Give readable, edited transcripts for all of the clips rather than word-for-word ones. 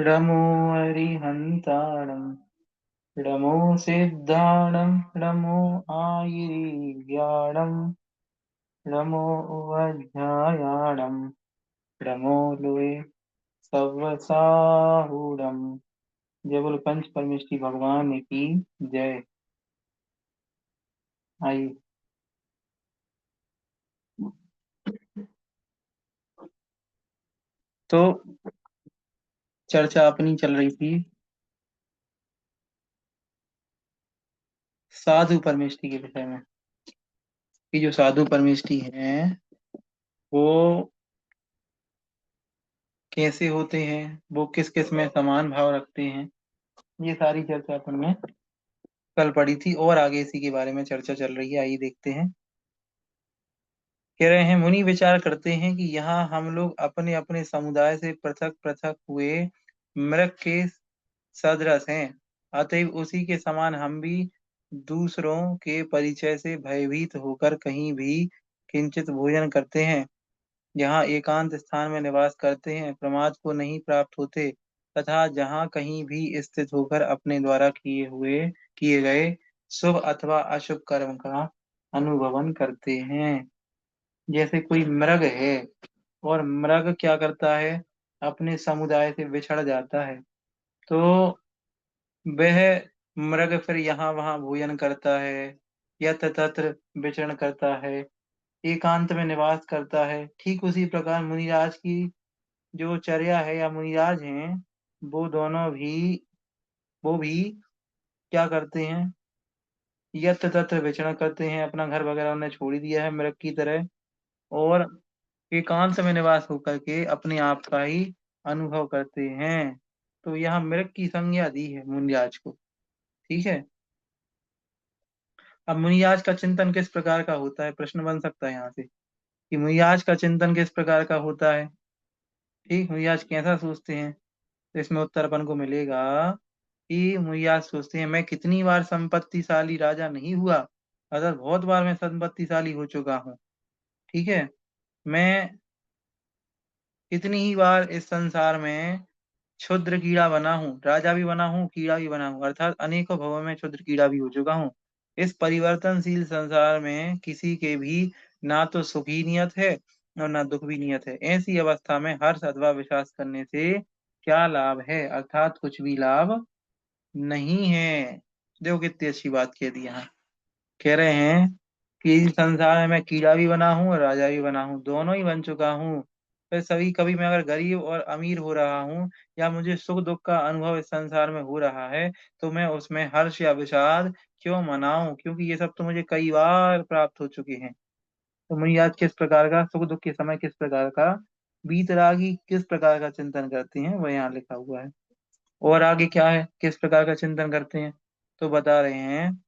रमो अरिहन्ताणं रमो सिद्धाणं रमो आयुर्ज्ञानं रमो उवध्यायाणं रमो लोए सव्वसाहूणम्। जय बोलो पंच परमेष्ठी भगवान की जय। आइए। तो चर्चा अपनी चल रही थी साधु परमेष्ठी के विषय में कि जो साधु परमेष्ठी हैं वो कैसे होते हैं, वो किस किस में समान भाव रखते हैं। ये सारी चर्चा अपन में कल पड़ी थी और आगे इसी के बारे में चर्चा चल रही है। आइए देखते हैं। कह रहे हैं मुनि विचार करते हैं कि यहाँ हम लोग अपने अपने समुदाय से पृथक पृथक हुए मृग के सदृश हैं। अतएव उसी के समान हम भी दूसरों के परिचय से भयभीत होकर कहीं भी किंचित भोजन करते हैं। यहाँ एकांत स्थान में निवास करते हैं, प्रमाद को नहीं प्राप्त होते तथा जहाँ कहीं भी स्थित होकर अपने द्वारा किए गए शुभ अथवा अशुभ कर्म का अनुभवन करते हैं। जैसे कोई मृग है और मृग क्या करता है, अपने समुदाय से बिछड़ जाता है, तो वह मृग फिर यहाँ वहां भोजन करता है, यत्र तत्र विचरण करता है, एकांत में निवास करता है। ठीक उसी प्रकार मुनिराज की जो चर्या है या मुनिराज हैं, वो दोनों भी वो भी क्या करते हैं, यत्र तत्र विचरण करते हैं। अपना घर वगैरह उन्हें छोड़ ही दिया है मृग की तरह, और एकांत में निवास होकर के अपने आप का ही अनुभव करते हैं। तो यहाँ मृग की संज्ञा दी है मुनिराज को। ठीक है। अब मुनिराज का चिंतन किस प्रकार का होता है, प्रश्न बन सकता है यहाँ से कि मुनिराज का चिंतन किस प्रकार का होता है। ठीक, मुनिराज कैसा सोचते हैं, तो इसमें उत्तर अपन को मिलेगा कि मुनिराज सोचते हैं मैं कितनी बार संपत्तिशाली राजा नहीं हुआ, अगर बहुत बार मैं संपत्तिशाली हो चुका हूँ। ठीक है। मैं कितनी ही बार इस संसार में क्षुद्र कीड़ा बना हूँ, राजा भी बना हूँ कीड़ा भी बना हूँ, अर्थात अनेकों भवों में क्षुद्र कीड़ा भी हो चुका हूँ। इस परिवर्तनशील संसार में किसी के भी ना तो सुखी नियत है और ना दुख भी नियत है। ऐसी अवस्था में हर्ष अथवा विश्वास करने से क्या लाभ है, अर्थात कुछ भी लाभ नहीं है। देखो कितनी अच्छी बात कह दी यहाँ। कह रहे हैं कि इस संसार में मैं कीड़ा भी बना हूँ और राजा भी बना हूँ, दोनों ही बन चुका हूँ। फिर सभी कभी मैं अगर गरीब और अमीर हो रहा हूँ या मुझे सुख दुख का अनुभव इस संसार में हो रहा है, तो मैं उसमें हर्ष या विषाद क्यों मनाऊं, क्योंकि ये सब तो मुझे कई बार प्राप्त हो चुके हैं। तो मुझे आज किस प्रकार का सुख दुख के समय किस प्रकार का वीतरागी किस प्रकार का चिंतन करते हैं वह यहाँ लिखा हुआ है। और आगे क्या है, किस प्रकार का चिंतन करते हैं, तो बता रहे हैं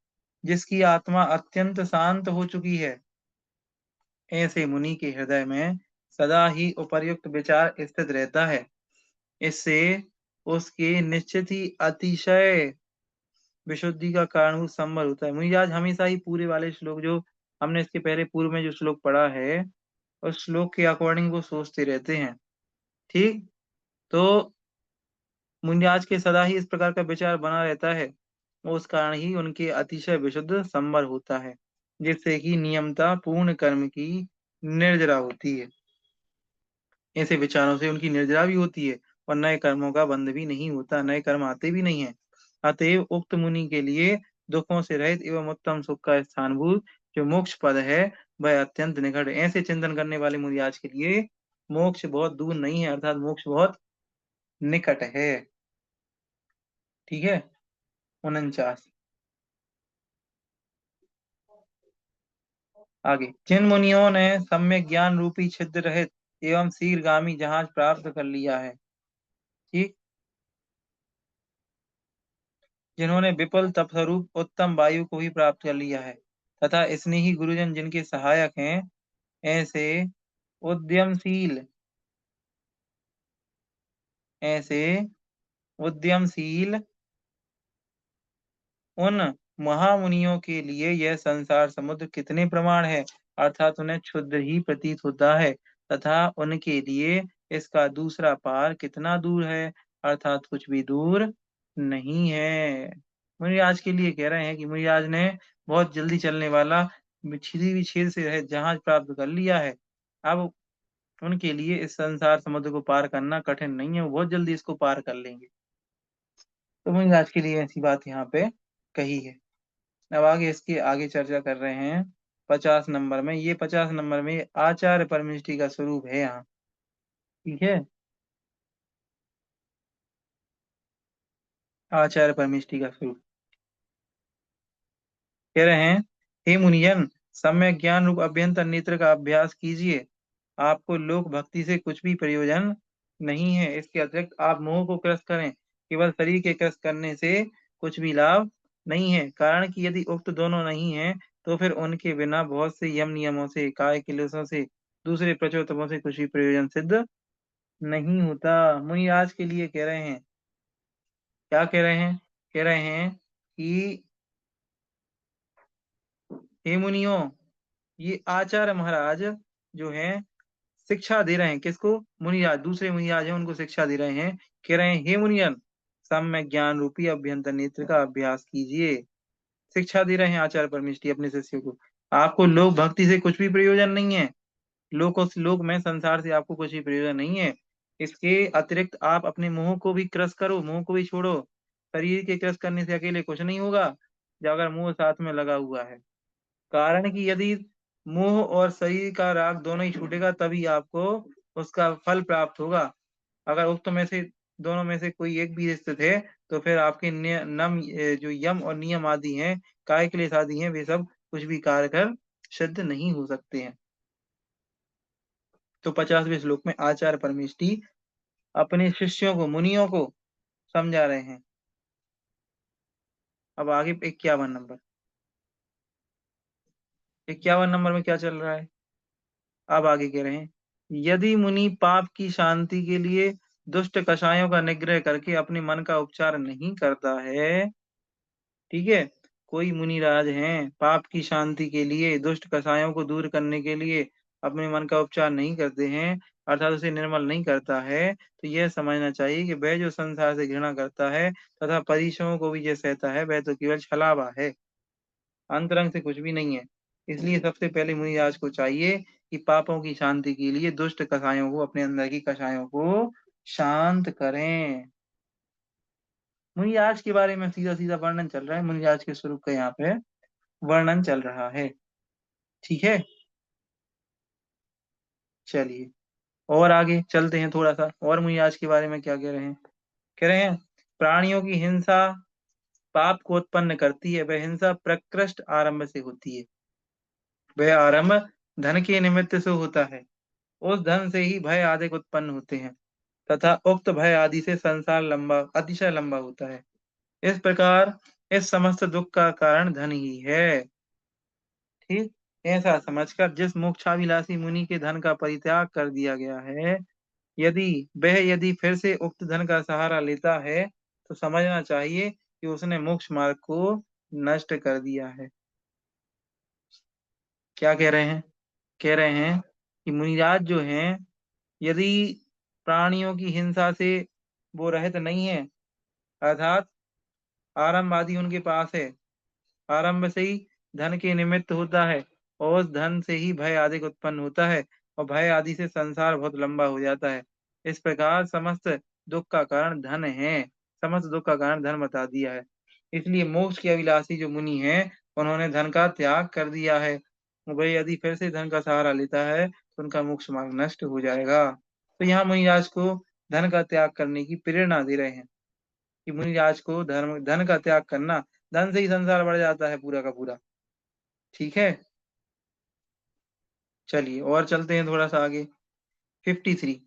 जिसकी आत्मा अत्यंत शांत हो चुकी है, ऐसे मुनि के हृदय में सदा ही उपर्युक्त विचार स्थित रहता है। इससे उसके निश्चित ही अतिशय विशुद्धि का कारणभूत संभव होता है। मुनि आज हमेशा ही पूरे वाले श्लोक जो हमने इसके पहले पूर्व में जो श्लोक पढ़ा है उस श्लोक के अकॉर्डिंग वो सोचते रहते हैं। ठीक। तो मुनिराज के सदा ही इस प्रकार का विचार बना रहता है, उस कारण ही उनके अतिशय विशुद्ध संवर होता है, जिससे कि नियमता पूर्ण कर्म की निर्जरा होती है। ऐसे विचारों से उनकी निर्जरा भी होती है और नए कर्मों का बंध भी नहीं होता, नए कर्म आते भी नहीं है। अतएव उक्त मुनि के लिए दुखों से रहित एवं उत्तम सुख का स्थानभूत जो मोक्ष पद है वह अत्यंत निकट है। ऐसे चिंतन करने वाले मुनिराज के लिए मोक्ष बहुत दूर नहीं है, अर्थात मोक्ष बहुत निकट है। ठीक है। 49 आगे, जिन मुनियों ने सम्यक ज्ञान रूपी छिद्र रहित एवं शीघ्रगामी जहाज प्राप्त कर लिया है। ठीक। जिन्होंने विपुल तपस्वरूप उत्तम वायु को ही प्राप्त कर लिया है तथा स्नेही गुरुजन जिनके सहायक हैं, ऐसे उद्यमशील ऐसे उद्यमशील उन महामुनियों के लिए यह संसार समुद्र कितने प्रमाण है, अर्थात उन्हें क्षुद्र ही प्रतीत होता है तथा उनके लिए इसका दूसरा पार कितना दूर है, अर्थात कुछ भी दूर नहीं है। मुनिराज के लिए कह रहे हैं कि मुनिराज ने बहुत जल्दी चलने वाला छिदी हुई छेद से रहित जहाज प्राप्त कर लिया है। अब उनके लिए इस संसार समुद्र को पार करना कठिन नहीं है, वो बहुत जल्दी इसको पार कर लेंगे। तो मुनिराज के लिए ऐसी बात यहाँ पे कही है। अब आगे इसके आगे चर्चा कर रहे हैं 50 नंबर में। ये 50 नंबर में आचार्य परमिष्टि का स्वरूप है यहाँ। ठीक है, आचार्य परमिष्टि का स्वरूप कह रहे हैं, हे मुनियन, सम्यक ज्ञान रूप अभ्यंतर नेत्र का अभ्यास कीजिए। आपको लोक भक्ति से कुछ भी प्रयोजन नहीं है। इसके अतिरिक्त आप मोह को क्रस करें, केवल शरीर के क्रस करने से कुछ भी लाभ नहीं है। कारण कि यदि उक्त दोनों नहीं है, तो फिर उनके बिना बहुत से यम नियमों से, काय क्लेशों से, दूसरे प्रचोदकों से कुछ भी प्रयोजन सिद्ध नहीं होता। मुनि आज के लिए कह रहे हैं, क्या कह रहे हैं? कह रहे हैं कि हे मुनियों, ये आचार्य महाराज जो हैं शिक्षा दे रहे हैं किसको? मुनिराज, दूसरे मुनिराज हैं उनको शिक्षा दे रहे हैं। कह रहे हैं, हे मुनियन, सम्यक ज्ञान रूपी अभ्यंतर नेत्र का अभ्यास कीजिए। शिक्षा दे रहे हैं आचार्य परमिष्टि अपने शिष्य को। आपको लोक भक्ति से कुछ भी प्रयोजन नहीं है। लोक में संसार से आपको कुछ भी प्रयोजन नहीं है। इसके अतिरिक्त आप अपने मोह को भी क्रस करो, मोह को भी छोड़ो। शरीर के क्रस करने से अकेले कुछ नहीं होगा, जब अगर मोह साथ में लगा हुआ है। कारण कि यदि मोह और शरीर का राग दोनों ही छूटेगा, तभी आपको उसका फल प्राप्त होगा। अगर उक्त में से दोनों में से कोई एक भी स्थित है, तो फिर आपके जो यम और नियम आदि हैं, काय क्लेश आदि हैं, वे सब कुछ भी कार्य कर सिद्ध नहीं हो सकते हैं। तो 50वें श्लोक में आचार्य परमेष्टि अपने शिष्यों को, मुनियों को समझा रहे हैं। अब आगे 51 नंबर, 51 नंबर में क्या चल रहा है? अब आगे कह रहे हैं, यदि मुनि पाप की शांति के लिए दुष्ट कषायों का निग्रह करके अपने मन का उपचार नहीं करता है, ठीक है, कोई मुनिराज हैं पाप की शांति के लिए, दुष्ट कषायों को दूर करने के लिए अपने मन का उपचार नहीं करते हैं, अर्थात उसे निर्मल नहीं करता है, तो यह समझना चाहिए कि वह जो संसार से घृणा करता है तथा परिश्रमों को भी जो सहता है, वह तो केवल छलावा है, अंतरंग से कुछ भी नहीं है। इसलिए सबसे पहले मुनिराज को चाहिए कि पापों की शांति के लिए दुष्ट कषायों को, अपने अंदर की कषायों को शांत करें। मुनिराज के बारे में सीधा सीधा वर्णन चल रहा है, मुनिराज के स्वरूप का यहाँ पे वर्णन चल रहा है। ठीक है, चलिए और आगे चलते हैं थोड़ा सा, और मुनिराज के बारे में क्या कह रहे हैं? कह रहे हैं, प्राणियों की हिंसा पाप को उत्पन्न करती है। वह हिंसा प्रकृष्ट आरंभ से होती है। वह आरंभ धन के निमित्त से होता है। उस धन से ही भय आदि उत्पन्न होते हैं, तथा उक्त भय आदि से संसार लंबा, अतिशय लंबा होता है। इस प्रकार इस समस्त दुख का कारण धन ही है। ठीक, ऐसा समझकर जिस मोक्षाभिलाषी मुनि के धन का परित्याग कर दिया गया है, यदि यदि फिर से उक्त धन का सहारा लेता है, तो समझना चाहिए कि उसने मोक्ष मार्ग को नष्ट कर दिया है। क्या कह रहे हैं? कह रहे हैं कि मुनिराज जो हैं, यदि प्राणियों की हिंसा से वो रहित नहीं है, अर्थात आरंभ आदि उनके पास है, आरंभ से ही धन के निमित्त होता है, और उस धन से ही भय आदि उत्पन्न होता है, और भय आदि से संसार बहुत लंबा हो जाता है। इस प्रकार समस्त दुख का कारण धन है, समस्त दुख का कारण धन बता दिया है। इसलिए मोक्ष के अभिलाषी जो मुनि हैं, उन्होंने धन का त्याग कर दिया है। वह यदि फिर से धन का सहारा लेता है, तो उनका मोक्ष मार्ग नष्ट हो जाएगा। तो यहाँ मुनिराज को धन का त्याग करने की प्रेरणा दे रहे हैं कि मुनिराज को धन का त्याग करना, धन से ही संसार बढ़ जाता है पूरा का पूरा। ठीक है, चलिए और चलते हैं थोड़ा सा आगे। 53,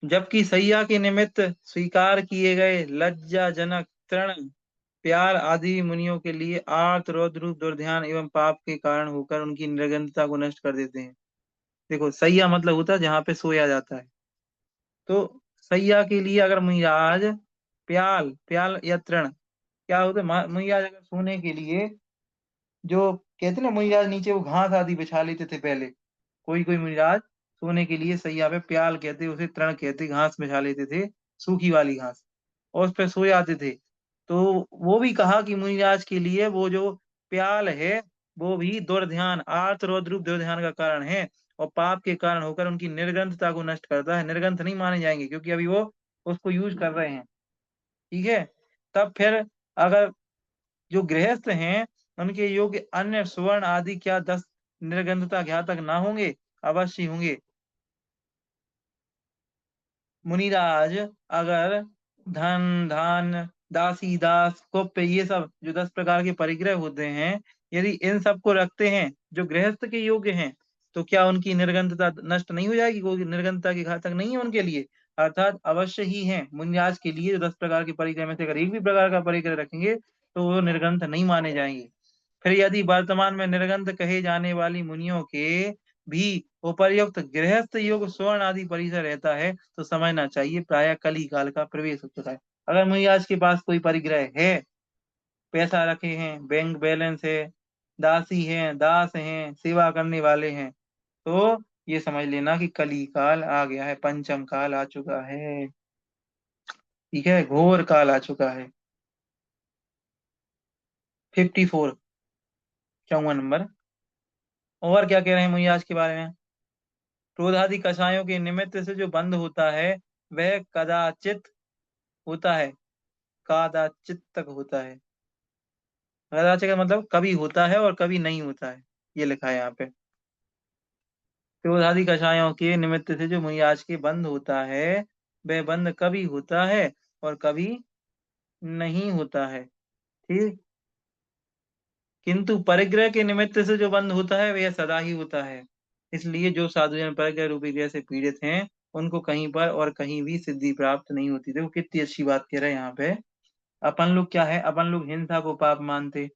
जबकि सैया के निमित्त स्वीकार किए गए लज्जाजनक तृण, प्यार आदि मुनियों के लिए आर्त रौद्र रूप दुर्ध्यान एवं पाप के कारण होकर उनकी निर्गंधता को नष्ट कर देते हैं। देखो, सैया मतलब होता है जहाँ पे सोया जाता है। तो सैया के लिए अगर मुनिराज प्याल प्याल या तृण, क्या होता है, मुनिराज अगर सोने के लिए, जो कहते हैं ना, मुनिराज नीचे वो घास आदि बिछा लेते थे पहले, कोई कोई मुनिराज सोने के लिए सैया पे प्याल कहते, उसे तृण कहते, घास बिछा लेते थे, सूखी वाली घास, और उस पे सो जाते थे। तो वो भी कहा कि मुनिराज के लिए वो जो प्याल है वो भी दुर्ध्यान, आर्त रौद्र रूप दुर्ध्यान का कारण है, और पाप के कारण होकर उनकी निर्ग्रंथता को नष्ट करता है। निर्ग्रंथ नहीं माने जाएंगे क्योंकि अभी वो उसको यूज कर रहे हैं। ठीक है। तब फिर अगर जो गृहस्थ हैं उनके योग्य अन्य सुवर्ण आदि क्या 10 निर्गंधता घातक ना होंगे? अवश्य होंगे। मुनिराज, अगर धन धान, दासी दास, कुप्य, ये सब जो 10 प्रकार के परिग्रह होते हैं, यदि इन सबको रखते हैं जो गृहस्थ के योग्य हैं, तो क्या उनकी निर्गंधता नष्ट नहीं हो जाएगी? कोई निर्गंधता की घातक नहीं है उनके लिए? अर्थात अवश्य ही है। मुनिराज के लिए जो 10 प्रकार के परिग्रह में से अगर एक भी प्रकार का परिग्रह रखेंगे तो वो निर्गंथ नहीं माने जाएंगे। फिर यदि वर्तमान में निर्गंथ कहे जाने वाली मुनियों के भी उपर्युक्त गृहस्थ योग स्वर्ण आदि परिसर रहता है तो समझना चाहिए प्रायः कली काल का प्रवेश हो चुका है। अगर मुनिराज के पास कोई परिग्रह है, पैसा रखे हैं, बैंक बैलेंस है, दासी हैं, दास हैं, सेवा करने वाले हैं, तो ये समझ लेना कि कली काल आ गया है, पंचम काल आ चुका है। ठीक है, घोर काल आ चुका है। 54, 54 नंबर। और क्या कह रहे हैं मुनिराज के बारे में? क्रोधादि कषायों के निमित्त से जो बंध होता है वह कदाचित होता है, कदाचित तक होता है। कदाचित का मतलब कभी होता है और कभी नहीं होता है, ये लिखा है यहाँ पे। क्रोधादि कषायों के निमित्त से जो मुनिराज के बंध होता है वह बंध कभी होता है और कभी नहीं होता है। ठीक। किंतु परिग्रह के निमित्त से जो बंध होता है वह सदा ही होता है। इसलिए जो साधुजन परिग्रह रूपी ग्रह से पीड़ित हैं उनको कहीं पर और कहीं भी सिद्धि प्राप्त नहीं होती। देखो कितनी अच्छी बात कह रहे हैं यहाँ पे। अपन लोग क्या है, अपन लोग हिंसा को पाप मानते,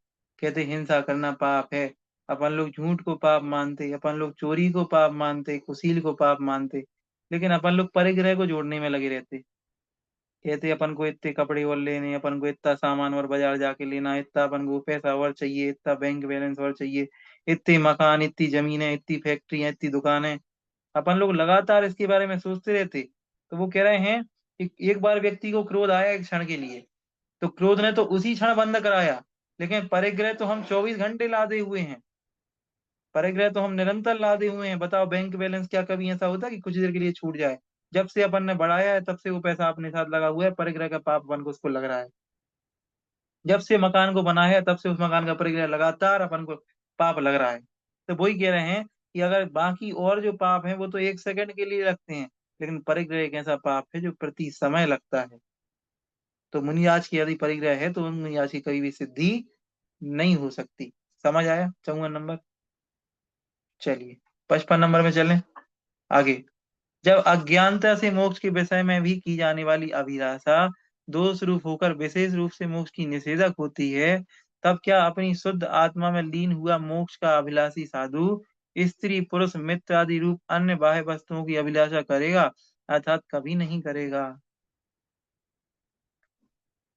कहते हिंसा करना पाप है। अपन लोग झूठ को पाप मानते, अपन लोग चोरी को पाप मानते, कुशील को पाप मानते, लेकिन अपन लोग परिग्रह को जोड़ने में लगे रहते। कहते अपन को इतने कपड़े और लेने, अपन को इतना सामान और बाजार जाके लेना, इतना अपन को पैसा और चाहिए, इतना बैंक बैलेंस और चाहिए, इतने मकान, इतनी जमीनें, इतनी फैक्ट्रियां, इतनी दुकानें, अपन लोग लगातार इसके बारे में सोचते रहते। तो वो कह रहे हैं कि एक बार व्यक्ति को क्रोध आया एक क्षण के लिए, तो क्रोध ने तो उसी क्षण बंद कराया, लेकिन परिग्रह तो हम 24 घंटे लादे हुए हैं। परिग्रह तो हम निरंतर लादे हुए हैं। बताओ बैंक बैलेंस क्या कभी ऐसा होता है कि कुछ देर के लिए छूट जाए? जब से अपन ने बढ़ाया है तब से वो पैसा अपने साथ लगा हुआ है, परिग्रह का पाप अपन को उसको लग रहा है। जब से मकान को बनाया है तब से उस मकान का परिग्रह लगातार अपन को पाप लग रहा है। तो वही कह रहे हैं कि अगर बाकी और जो पाप है वो तो 1 सेकंड के लिए लगते हैं, लेकिन परिग्रह एक ऐसा पाप है जो प्रति समय लगता है। तो मुनिराज की यदि परिग्रह है तो उन मुनिराज की कभी भी सिद्धि नहीं हो सकती। समझ आया 54 नंबर? चलिए 55 नंबर में चलें आगे। जब अज्ञानता से मोक्ष के विषय में भी की जाने वाली अभिलाषा दोष रूप होकर विशेष रूप से मोक्ष की निषेधक होती है, तब क्या अपनी शुद्ध आत्मा में लीन हुआ मोक्ष का अभिलाषी साधु स्त्री पुरुष मित्र आदि रूप अन्य बाह्य वस्तुओं की अभिलाषा करेगा? अर्थात कभी नहीं करेगा।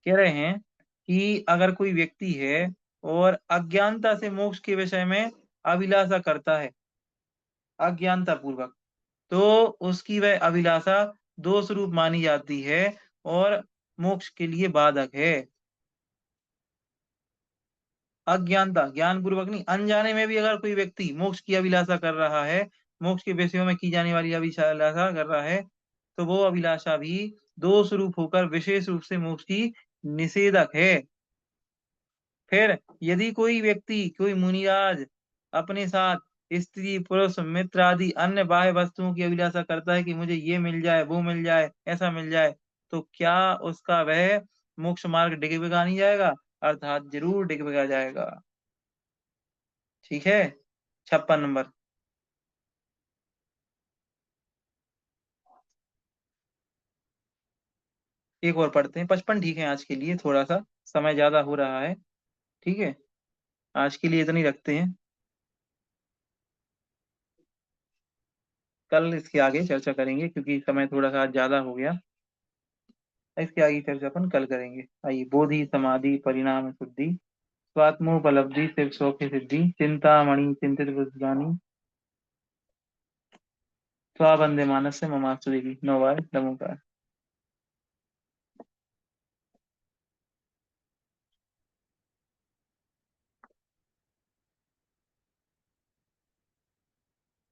कह रहे हैं कि अगर कोई व्यक्ति है और अज्ञानता से मोक्ष के विषय में अभिलाषा करता है, अज्ञानता पूर्वक, तो उसकी वह अभिलाषा दोष रूप मानी जाती है और मोक्ष के लिए बाधक है। अज्ञानता, ज्ञान पूर्वक नहीं, अनजाने में भी अगर कोई व्यक्ति मोक्ष की अभिलाषा कर रहा है, मोक्ष के विषयों में की जाने वाली अभिलाषा कर रहा है, तो वो अभिलाषा भी दोष रूप होकर विशेष रूप से मोक्ष की निषेधक है। फिर यदि कोई व्यक्ति, कोई मुनिराज अपने साथ स्त्री पुरुष मित्र आदि अन्य बाह्य वस्तुओं की अभिलाषा करता है कि मुझे ये मिल जाए, वो मिल जाए, ऐसा मिल जाए, तो क्या उसका वह मोक्ष मार्ग डिगमिगा नहीं जाएगा? अर्थात जरूर डिगमिगा जाएगा। ठीक है। 56 नंबर। एक और पढ़ते हैं, 55 ठीक है आज के लिए, थोड़ा सा समय ज्यादा हो रहा है। ठीक है, आज के लिए इतनी रखते हैं, कल इसके आगे चर्चा करेंगे क्योंकि समय थोड़ा सा आज ज्यादा हो गया। इसके आगे चर्चा अपन कल करेंगे। आइए, बोधि समाधि परिणाम शुद्धि, स्वात्मोपलब्धि शिव सौख्य सिद्धि, चिंतामणि चिंतित बुद्धिमानी, त्वा वंदे मानस से ममास्तु देवी 9 बार नमोकार।